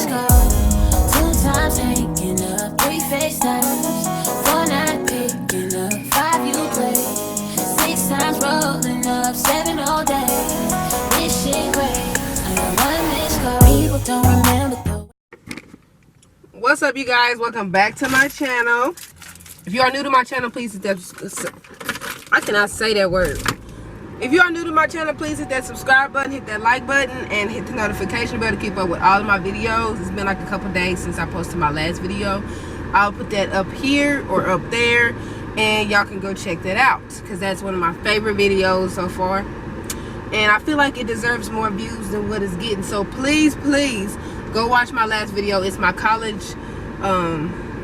missed calls, 2 times hanging up, 3 FaceTimes, 4 not picking up, 5 you play, 6 times rolling up, 7 all day. This shit great. I got 1 missed call. People don't remember though. What's up, you guys? Welcome back to my channel. If you are new to my channel, please hit that. I cannot say that word. If you are new to my channel, please hit that subscribe button, hit that like button, and hit the notification bell to keep up with all of my videos. It's been like a couple days since I posted my last video. I'll put that up here or up there, and y'all can go check that out because that's one of my favorite videos so far. And I feel like it deserves more views than what it's getting. So please, please go watch my last video. It's my college,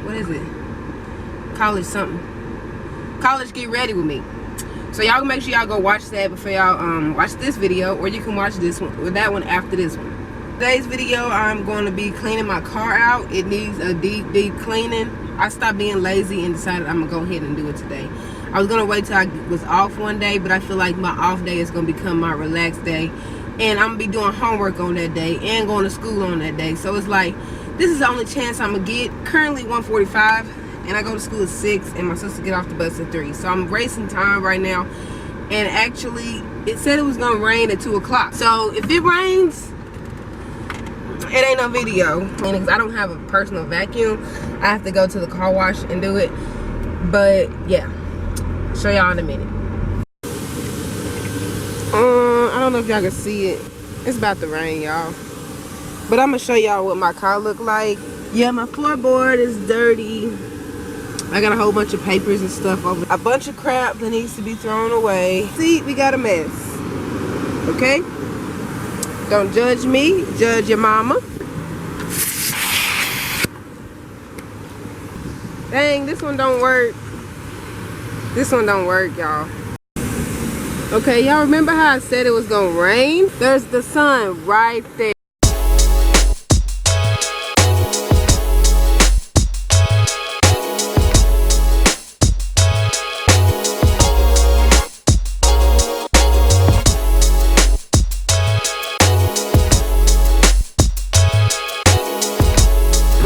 what is it? College something. College Get Ready With Me. So y'all make sure y'all go watch that before y'all watch this video, or you can watch this one or that one after this one. Today's video, I'm going to be cleaning my car out. It needs a deep cleaning. I stopped being lazy and decided I'm gonna go ahead and do it today. I was gonna wait till I was off one day, but I feel like my off day is gonna become my relaxed day, and I'm gonna be doing homework on that day and going to school on that day. So it's like, this is the only chance I'm gonna get. Currently 1:45. And I go to school at 6, and my sister get off the bus at 3. So I'm wasting time right now. And actually, it said it was gonna rain at 2 o'clock. So if it rains, it ain't no video. And I don't have a personal vacuum, I have to go to the car wash and do it. But yeah, show y'all in a minute. I don't know if y'all can see it. It's about to rain, y'all. But I'm gonna show y'all what my car look like. Yeah, my floorboard is dirty. I got a whole bunch of papers and stuff over. A bunch of crap that needs to be thrown away. See, we got a mess. Okay? Don't judge me, judge your mama. Dang, this one don't work. This one don't work, y'all. Okay, y'all remember how I said it was gonna rain? There's the sun right there.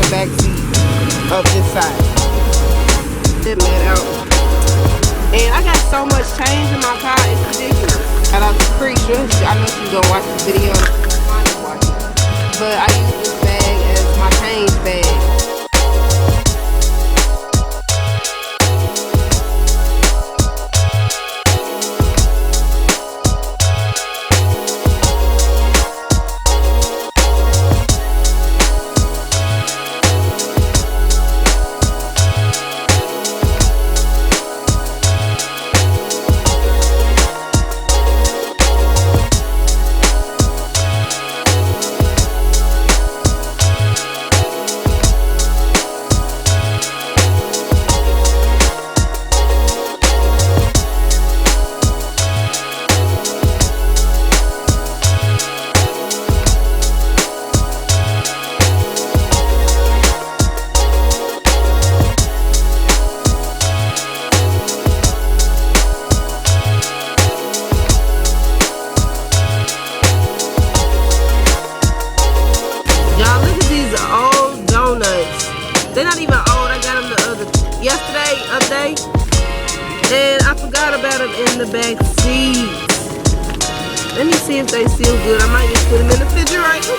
Back seat of this side. It let out. And I got so much change in my car, it's ridiculous. And I'm pretty sure, I know she's gonna watch this video. But I use this bag as my change bag. They're not even old. I got them yesterday, update, and I forgot about them in the back seat. Let me see if they still good. I might just put them in the refrigerator.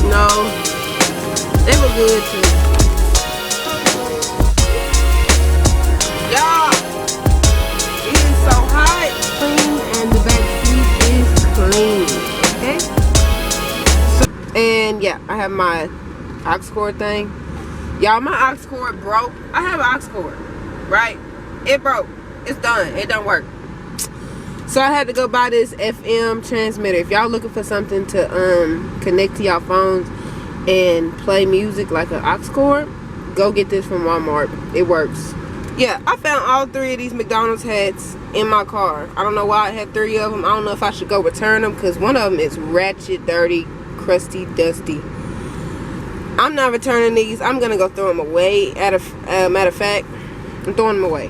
No, they were good too. Y'all, it is so hot, clean, and the back seat is clean. Okay. And yeah, I have my aux cord thing. Y'all, my aux cord broke. I have an aux cord, right? It broke. It's done. It don't work. So I had to go buy this FM transmitter. If y'all looking for something to connect to y'all phones and play music like an aux cord, go get this from Walmart. It works. Yeah, I found all 3 of these McDonald's hats in my car. I don't know why I had 3 of them. I don't know if I should go return them because one of them is ratchet, dirty, crusty, dusty. I'm not returning these. I'm gonna go throw them away. Matter of fact, I'm throwing them away.